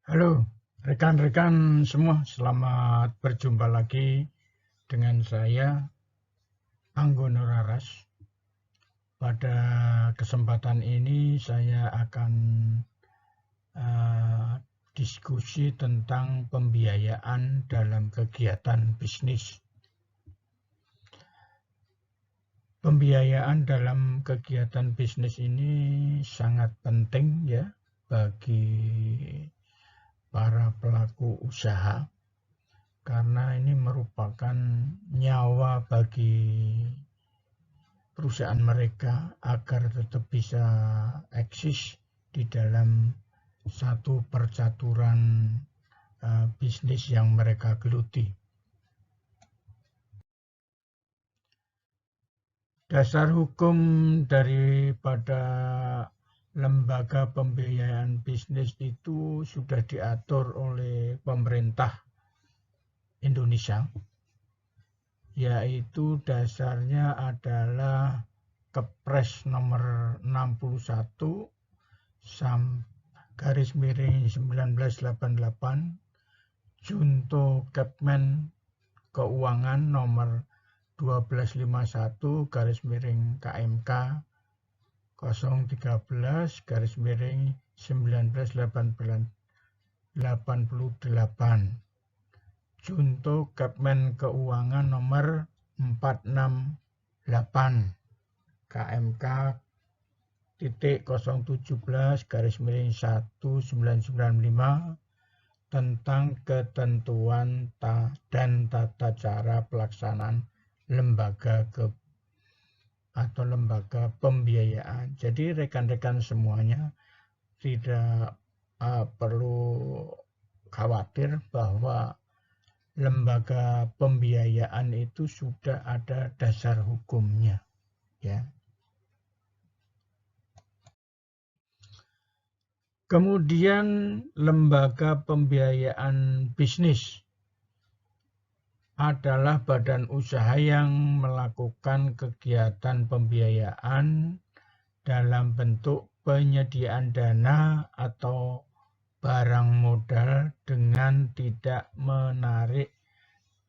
Halo, rekan-rekan semua, selamat berjumpa lagi dengan saya, Anggono Raras. Pada kesempatan ini saya akan diskusi tentang pembiayaan dalam kegiatan bisnis. Pembiayaan dalam kegiatan bisnis ini sangat penting ya bagi para pelaku usaha, karena ini merupakan nyawa bagi perusahaan mereka agar tetap bisa eksis di dalam satu percaturan bisnis yang mereka geluti. Dasar hukum daripada lembaga pembiayaan bisnis itu sudah diatur oleh pemerintah Indonesia, yaitu dasarnya adalah Kepres nomor 61 garis miring 1988, Junto Kepmen Keuangan nomor 1251 garis miring KMK 013 garis miring 1988, Junto Kepmen Keuangan nomor 468 KMK titik 017 garis miring 1995 tentang ketentuan dan tata cara pelaksanaan lembaga pembiayaan. Jadi rekan-rekan semuanya tidak perlu khawatir bahwa lembaga pembiayaan itu sudah ada dasar hukumnya, ya. Kemudian lembaga pembiayaan bisnis adalah badan usaha yang melakukan kegiatan pembiayaan dalam bentuk penyediaan dana atau barang modal dengan tidak menarik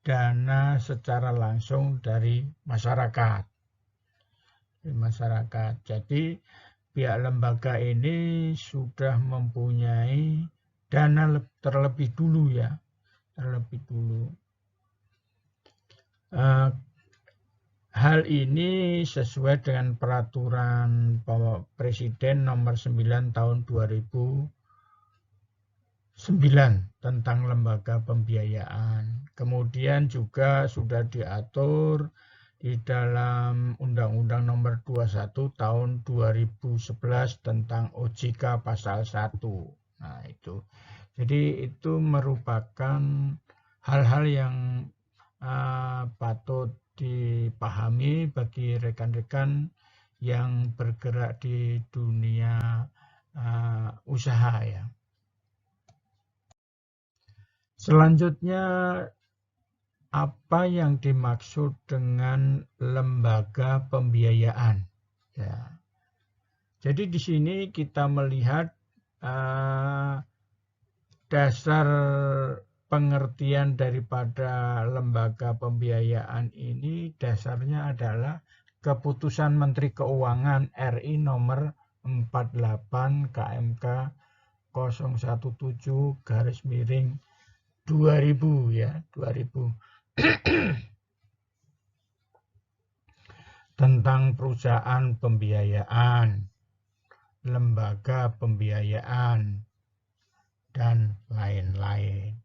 dana secara langsung dari masyarakat. Jadi pihak lembaga ini sudah mempunyai dana terlebih dulu. Hal ini sesuai dengan peraturan Presiden nomor 9 tahun 2009 tentang lembaga pembiayaan. Kemudian juga sudah diatur di dalam Undang-Undang nomor 21 tahun 2011 tentang OJK pasal 1. Nah, itu. Jadi itu merupakan hal-hal yang patut dipahami bagi rekan-rekan yang bergerak di dunia usaha, ya. Selanjutnya, apa yang dimaksud dengan lembaga pembiayaan? Ya. Jadi di sini kita melihat dasar pengertian daripada lembaga pembiayaan ini, dasarnya adalah Keputusan Menteri Keuangan RI nomor 48 KMK 017 garis miring 2000, ya, 2000 tentang perusahaan pembiayaan, lembaga pembiayaan, dan lain-lain.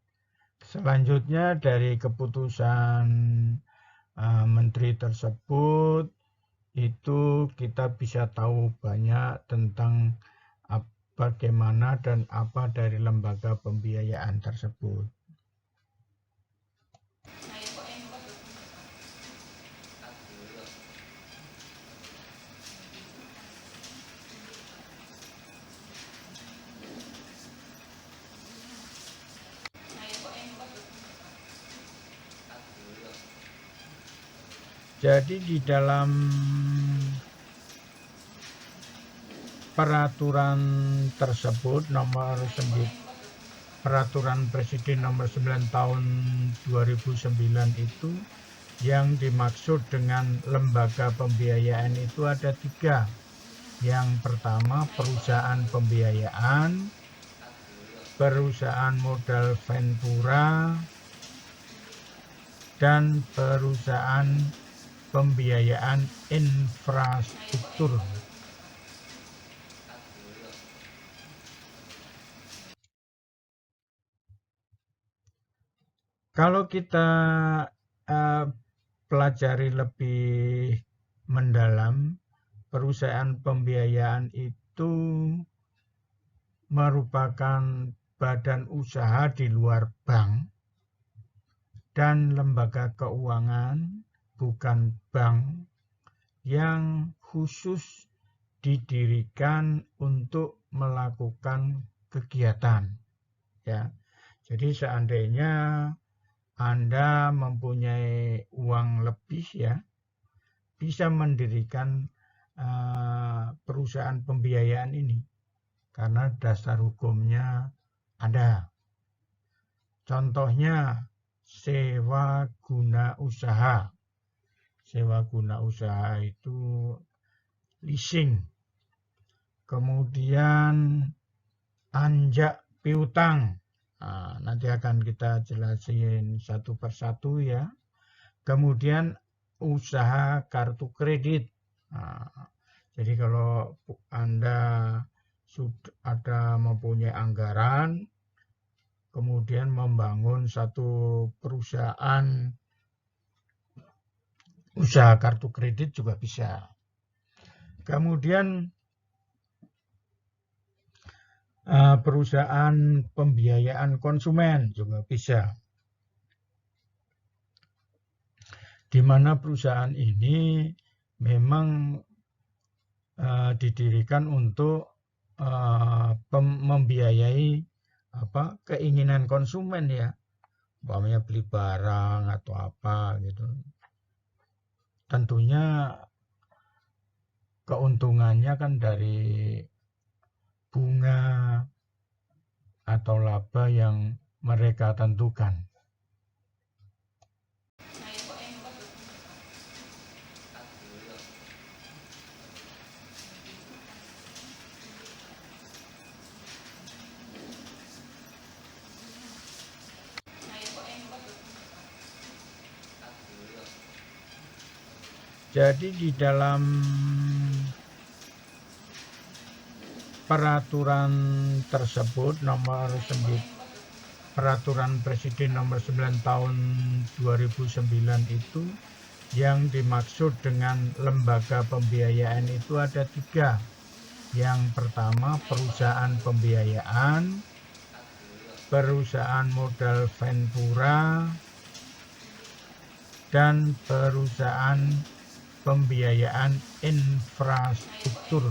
Selanjutnya dari keputusan menteri tersebut itu kita bisa tahu banyak tentang bagaimana dan apa dari lembaga pembiayaan tersebut. Jadi di dalam peraturan tersebut nomor Peraturan Presiden nomor 9 tahun 2009 itu, yang dimaksud dengan lembaga pembiayaan itu ada 3. Yang pertama, perusahaan pembiayaan, perusahaan modal ventura, dan perusahaan pembiayaan infrastruktur. Kalau kita pelajari lebih mendalam, perusahaan pembiayaan itu merupakan badan usaha di luar bank dan lembaga keuangan, bukan bank, yang khusus didirikan untuk melakukan kegiatan. Ya, jadi seandainya Anda mempunyai uang lebih, ya, bisa mendirikan perusahaan pembiayaan ini karena dasar hukumnya ada. Contohnya sewa guna usaha. Sewa guna usaha itu leasing. Kemudian anjak piutang. Nah, nanti akan kita jelasin satu persatu, ya. Kemudian usaha kartu kredit. Nah, jadi kalau Anda sudah ada mempunyai anggaran, kemudian membangun satu perusahaan usaha kartu kredit juga bisa. Kemudian perusahaan pembiayaan konsumen juga bisa. Di mana perusahaan ini memang didirikan untuk membiayai keinginan konsumen, ya, umpamanya beli barang atau apa gitu. Tentunya keuntungannya kan dari bunga atau laba yang mereka tentukan. Jadi di dalam peraturan tersebut Peraturan Presiden nomor 9 tahun 2009 itu, yang dimaksud dengan lembaga pembiayaan itu ada 3. Yang pertama, perusahaan pembiayaan, perusahaan modal ventura, dan perusahaan pembiayaan infrastruktur.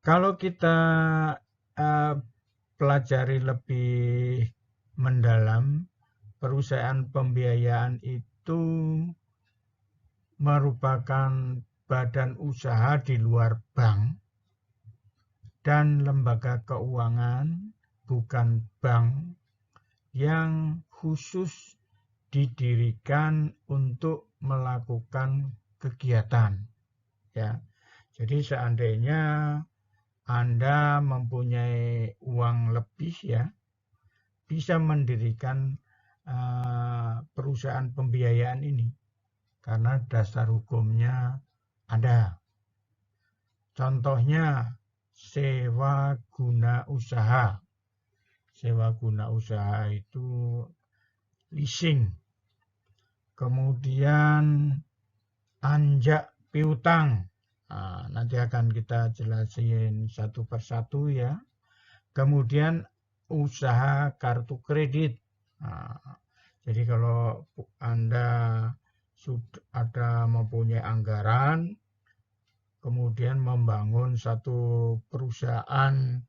Kalau kita pelajari lebih mendalam, perusahaan pembiayaan itu merupakan badan usaha di luar bank dan lembaga keuangan, bukan bank, yang khusus didirikan untuk melakukan kegiatan. Ya, jadi seandainya Anda mempunyai uang lebih, ya, bisa mendirikan perusahaan pembiayaan ini karena dasar hukumnya ada. Contohnya sewa guna usaha. Sewa guna usaha itu leasing. Kemudian anjak piutang. Nah, nanti akan kita jelasin satu persatu, ya. Kemudian usaha kartu kredit. Nah, jadi kalau Anda sudah ada mempunyai anggaran, kemudian membangun satu perusahaan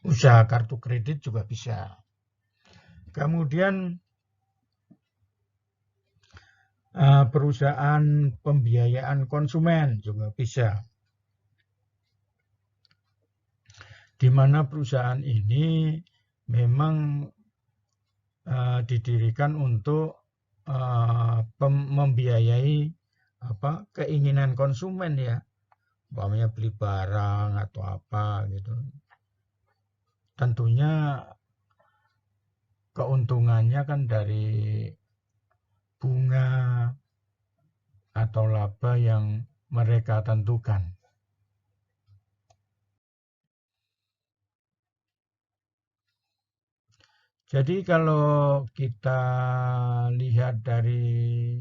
usaha kartu kredit juga bisa. Kemudian perusahaan pembiayaan konsumen juga bisa. Di mana perusahaan ini memang didirikan untuk membiayai keinginan konsumen ya, umpamanya beli barang atau apa gitu. Tentunya keuntungannya kan dari bunga atau laba yang mereka tentukan. Jadi kalau kita lihat dari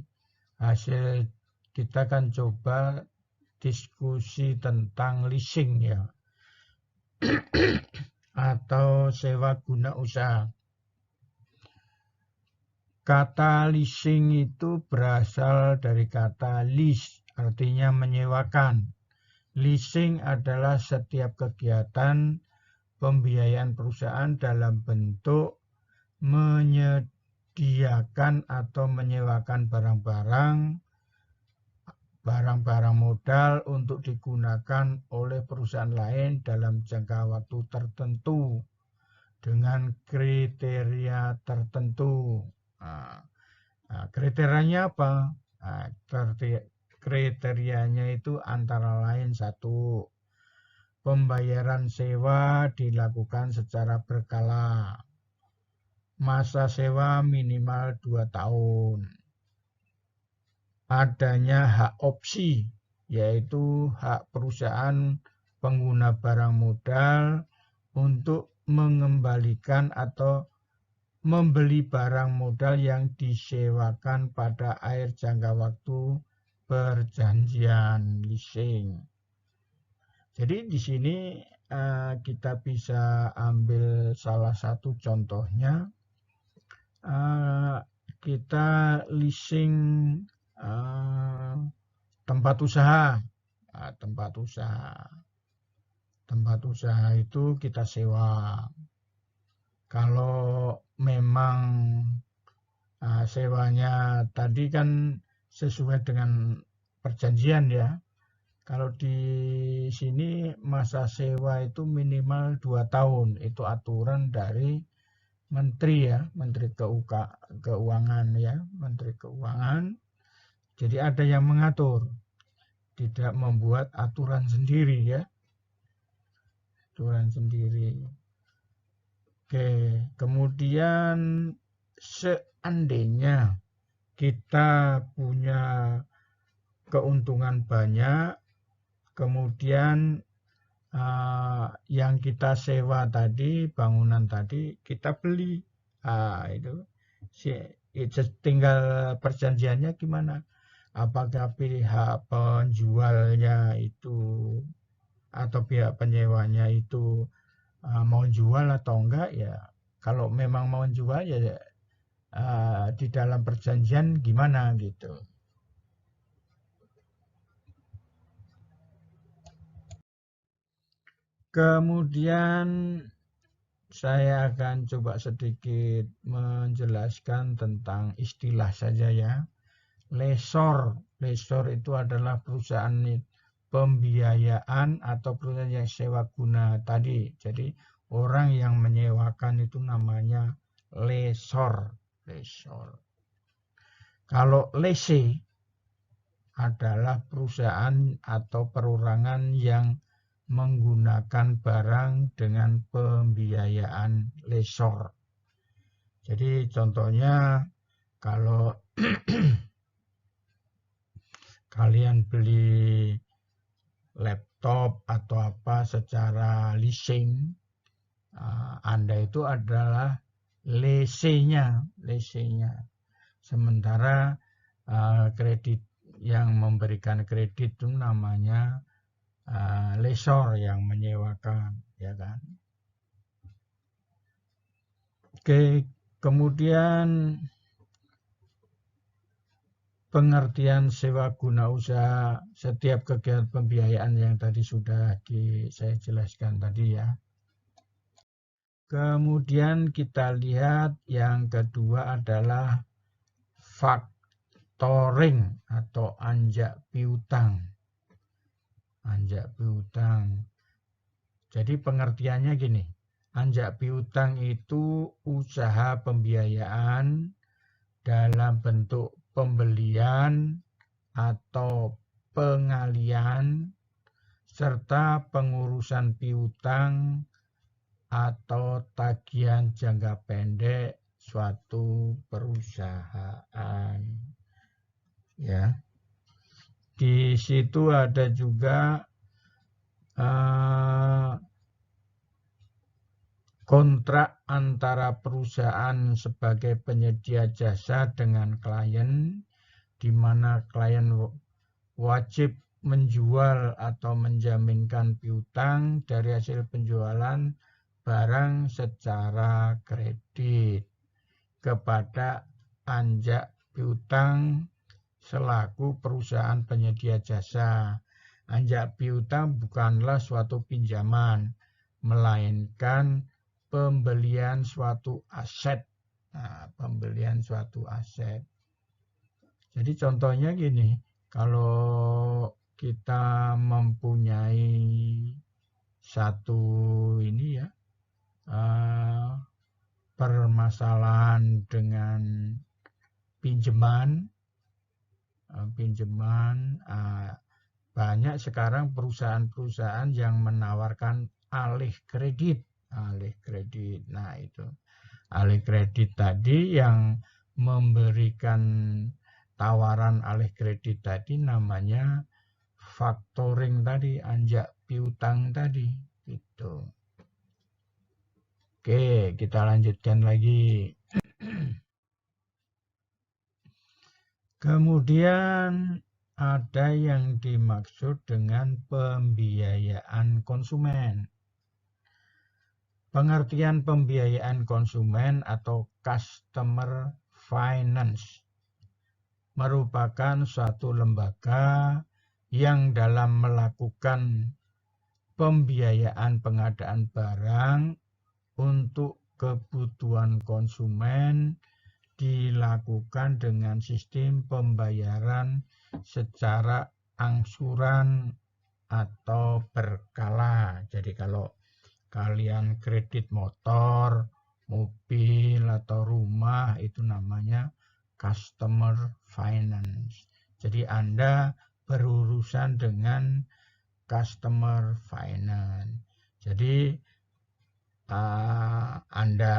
hasil, kita kan coba diskusi tentang leasing ya, atau sewa guna usaha. Kata leasing itu berasal dari kata lease, artinya menyewakan. Leasing adalah setiap kegiatan pembiayaan perusahaan dalam bentuk menyediakan atau menyewakan barang-barang modal untuk digunakan oleh perusahaan lain dalam jangka waktu tertentu dengan kriteria tertentu. Kriterianya apa? Kriterianya itu antara lain satu, pembayaran sewa dilakukan secara berkala. Masa sewa minimal 2 tahun. Adanya hak opsi, yaitu hak perusahaan pengguna barang modal untuk mengembalikan atau membeli barang modal yang disewakan pada akhir jangka waktu perjanjian leasing. Jadi di sini kita bisa ambil salah satu contohnya. Kita leasing tempat usaha. Tempat usaha itu kita sewa. Kalau memang sewanya tadi kan sesuai dengan perjanjian ya. Kalau di sini masa sewa itu minimal 2 tahun. Itu aturan dari Menteri ya, Menteri Keuangan ya, Menteri Keuangan. Jadi ada yang mengatur, tidak membuat aturan sendiri ya. Aturan sendiri. Oke, kemudian seandainya kita punya keuntungan banyak, kemudian yang kita sewa tadi, bangunan tadi, kita beli. Itu tinggal perjanjiannya gimana? Apakah pihak penjualnya itu atau pihak penyewanya itu mau jual atau enggak ya? Kalau memang mau jual ya di dalam perjanjian gimana gitu. Kemudian saya akan coba sedikit menjelaskan tentang istilah saja ya. Lessor itu adalah perusahaan pembiayaan atau perusahaan yang sewa guna tadi. Jadi orang yang menyewakan itu namanya lessor. Kalau lessee adalah perusahaan atau perorangan yang menggunakan barang dengan pembiayaan lessor. Jadi contohnya kalau kalian beli laptop atau apa secara leasing, Anda itu adalah lessee-nya. Sementara kredit yang memberikan kredit itu namanya lessor yang menyewakan, ya kan? Oke, kemudian pengertian sewa guna usaha setiap kegiatan pembiayaan yang tadi sudah saya jelaskan tadi ya. Kemudian kita lihat yang kedua adalah faktoring atau anjak piutang. Anjak piutang. Jadi pengertiannya gini, anjak piutang itu usaha pembiayaan dalam bentuk pembelian atau pengalian serta pengurusan piutang atau tagihan jangka pendek suatu perusahaan. Ya. Di situ ada juga kontrak antara perusahaan sebagai penyedia jasa dengan klien, di mana klien wajib menjual atau menjaminkan piutang dari hasil penjualan barang secara kredit kepada anjak piutang selaku perusahaan penyedia jasa. Anjak piutang bukanlah suatu pinjaman, melainkan pembelian suatu aset. Nah, pembelian suatu aset. Jadi contohnya gini, kalau kita mempunyai satu ini ya, permasalahan dengan pinjaman, banyak sekarang perusahaan-perusahaan yang menawarkan alih kredit. Nah itu alih kredit tadi, yang memberikan tawaran alih kredit tadi namanya faktoring tadi, anjak piutang tadi gitu. Oke, kita lanjutkan lagi. Kemudian ada yang dimaksud dengan pembiayaan konsumen. Pengertian pembiayaan konsumen atau customer finance merupakan suatu lembaga yang dalam melakukan pembiayaan pengadaan barang untuk kebutuhan konsumen dilakukan dengan sistem pembayaran secara angsuran atau berkala. Jadi kalau kalian kredit motor, mobil, atau rumah, itu namanya customer finance. Jadi Anda berurusan dengan customer finance. Jadi Anda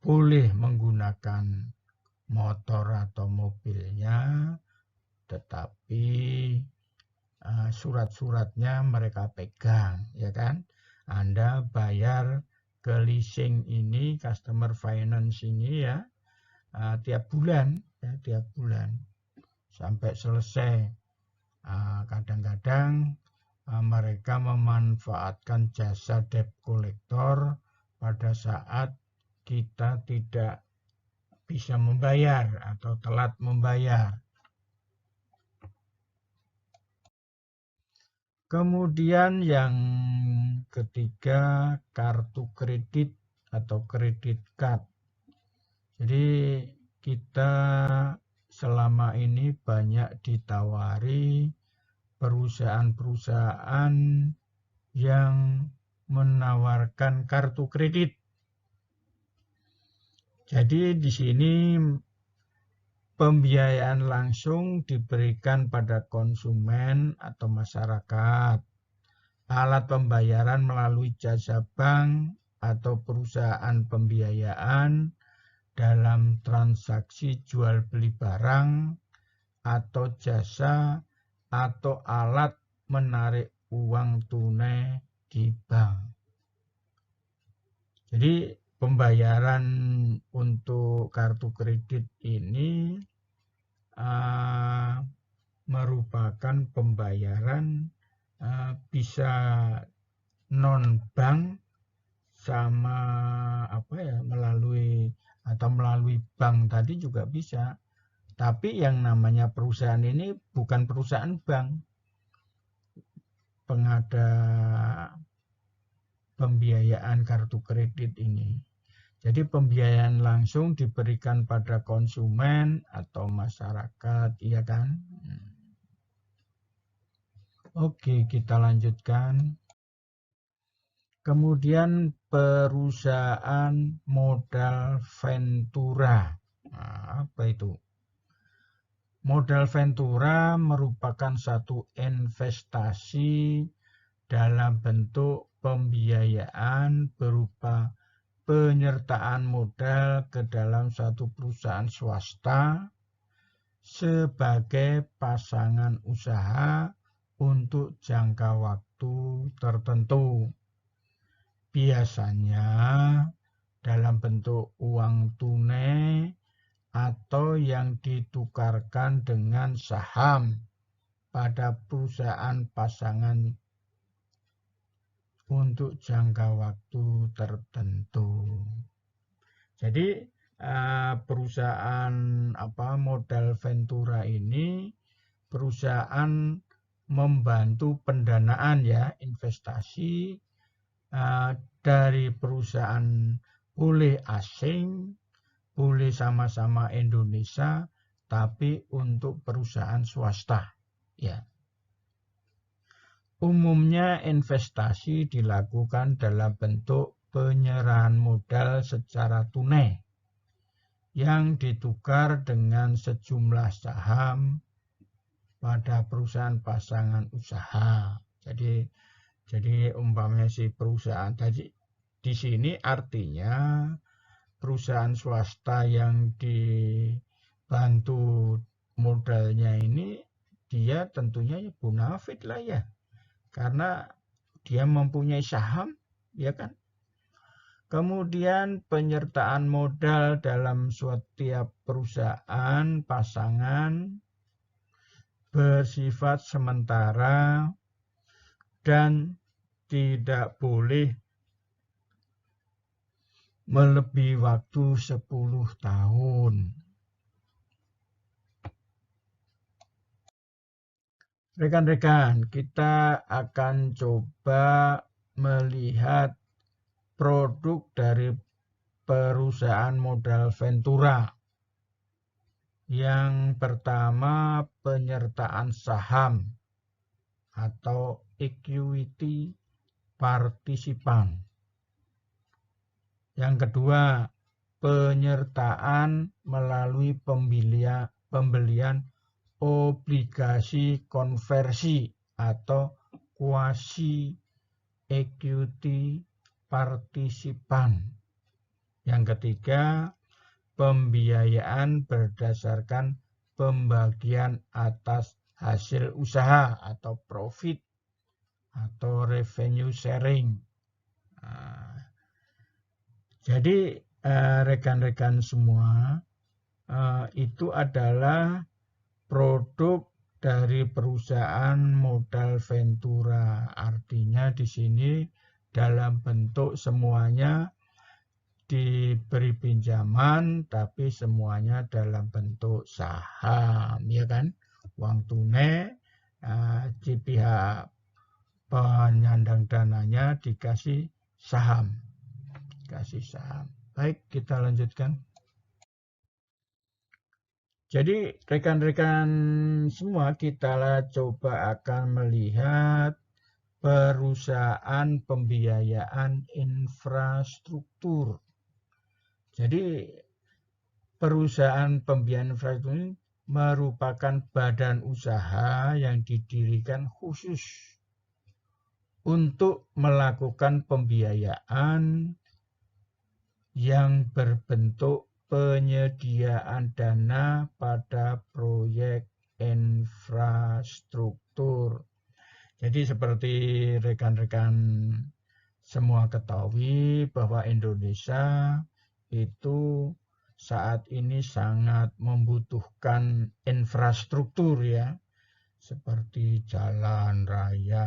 boleh menggunakan motor atau mobilnya, tetapi surat-suratnya mereka pegang, ya kan? Anda bayar ke leasing ini, customer finance ini ya, tiap bulan sampai selesai. Kadang-kadang mereka memanfaatkan jasa debt collector pada saat kita tidak bisa membayar atau telat membayar. Kemudian yang ketiga, kartu kredit atau kredit card. Jadi kita selama ini banyak ditawari perusahaan-perusahaan yang menawarkan kartu kredit. Jadi di sini pembiayaan langsung diberikan pada konsumen atau masyarakat. Alat pembayaran melalui jasa bank atau perusahaan pembiayaan dalam transaksi jual beli barang atau jasa atau alat menarik uang tunai di bank. Jadi pembayaran untuk kartu kredit ini merupakan pembayaran bisa non bank sama melalui bank tadi juga bisa. Tapi yang namanya perusahaan ini bukan perusahaan bank, pengada pembiayaan kartu kredit ini. Jadi pembiayaan langsung diberikan pada konsumen atau masyarakat, iya kan? Oke, kita lanjutkan. Kemudian perusahaan modal ventura. Nah, apa itu? Modal ventura merupakan satu investasi dalam bentuk pembiayaan berupa penyertaan modal ke dalam satu perusahaan swasta sebagai pasangan usaha untuk jangka waktu tertentu. Biasanya dalam bentuk uang tunai atau yang ditukarkan dengan saham pada perusahaan pasangan untuk jangka waktu tertentu. Jadi perusahaan modal ventura ini perusahaan membantu pendanaan ya, investasi dari perusahaan boleh asing, boleh sama-sama Indonesia, tapi untuk perusahaan swasta ya. Umumnya investasi dilakukan dalam bentuk penyerahan modal secara tunai yang ditukar dengan sejumlah saham pada perusahaan pasangan usaha. Jadi umpamanya si perusahaan tadi di sini artinya perusahaan swasta yang dibantu modalnya ini dia tentunya bonafit lah ya, karena dia mempunyai saham, ya kan? Kemudian penyertaan modal dalam setiap perusahaan pasangan bersifat sementara dan tidak boleh melebihi waktu 10 tahun. Rekan-rekan, kita akan coba melihat produk dari perusahaan modal ventura. Yang pertama, penyertaan saham atau equity partisipan. Yang kedua, penyertaan melalui pembelian obligasi konversi atau quasi equity partisipan. Yang ketiga, pembiayaan berdasarkan pembagian atas hasil usaha atau profit atau revenue sharing. Jadi rekan-rekan semua, itu adalah produk dari perusahaan modal ventura. Artinya di sini dalam bentuk semuanya diberi pinjaman, tapi semuanya dalam bentuk saham, ya kan? Uang tunai, di pihak penyandang dananya dikasih saham. Baik, kita lanjutkan. Jadi rekan-rekan semua, kita coba akan melihat perusahaan pembiayaan infrastruktur. Jadi perusahaan pembiayaan infrastruktur ini merupakan badan usaha yang didirikan khusus untuk melakukan pembiayaan yang berbentuk penyediaan dana pada proyek infrastruktur. Jadi seperti rekan-rekan semua ketahui bahwa Indonesia itu saat ini sangat membutuhkan infrastruktur ya, seperti jalan raya,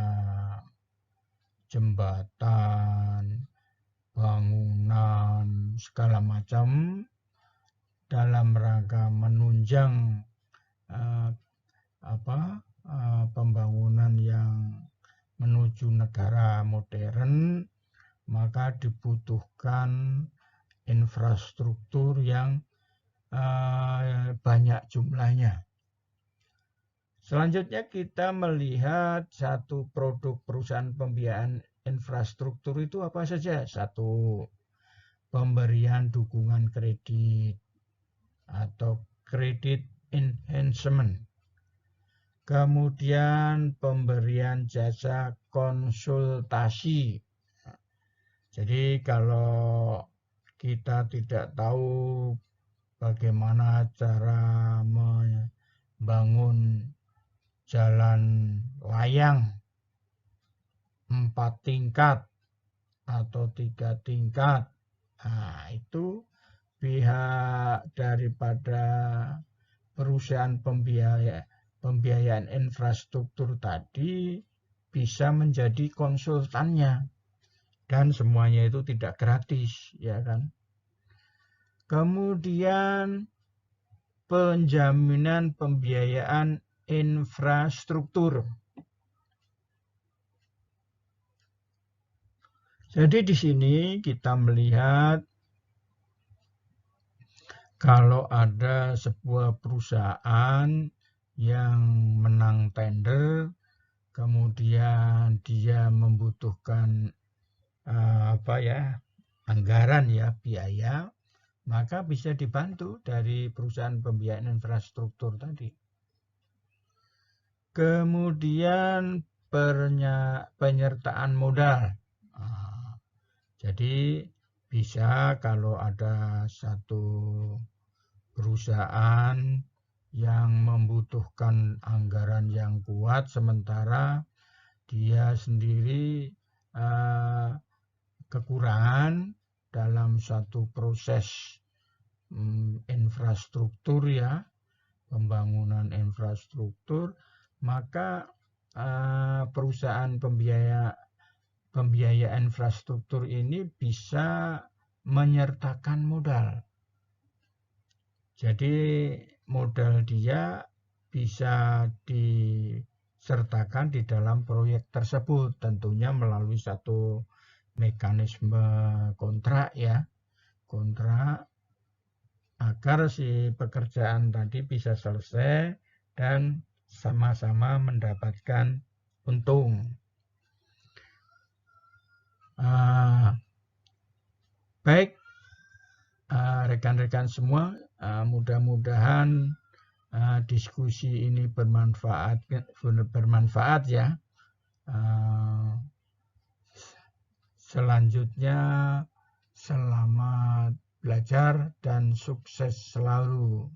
jembatan, bangunan, segala macam dalam rangka menunjang pembangunan yang menuju negara modern, maka dibutuhkan infrastruktur yang banyak jumlahnya. Selanjutnya kita melihat satu produk perusahaan pembiayaan infrastruktur itu apa saja. Satu, pemberian dukungan kredit atau credit enhancement. Kemudian pemberian jasa konsultasi. Jadi kalau kita tidak tahu bagaimana cara membangun jalan layang 4 tingkat atau 3 tingkat, nah itu pihak daripada perusahaan pembiayaan infrastruktur tadi bisa menjadi konsultannya, dan semuanya itu tidak gratis, ya kan. Kemudian penjaminan pembiayaan infrastruktur. Jadi di sini kita melihat kalau ada sebuah perusahaan yang menang tender, kemudian dia membutuhkan anggaran ya, biaya, maka bisa dibantu dari perusahaan pembiayaan infrastruktur tadi. Kemudian penyertaan modal. Jadi bisa kalau ada satu perusahaan yang membutuhkan anggaran yang kuat, sementara dia sendiri kekurangan dalam satu proses infrastruktur ya, pembangunan infrastruktur, maka perusahaan pembiayaan infrastruktur ini bisa menyertakan modal. Jadi modal dia bisa disertakan di dalam proyek tersebut, tentunya melalui satu mekanisme kontrak ya, kontrak, agar si pekerjaan tadi bisa selesai dan sama-sama mendapatkan untung. Baik, rekan-rekan semua, mudah-mudahan diskusi ini bermanfaat ya. Selanjutnya, selamat belajar dan sukses selalu.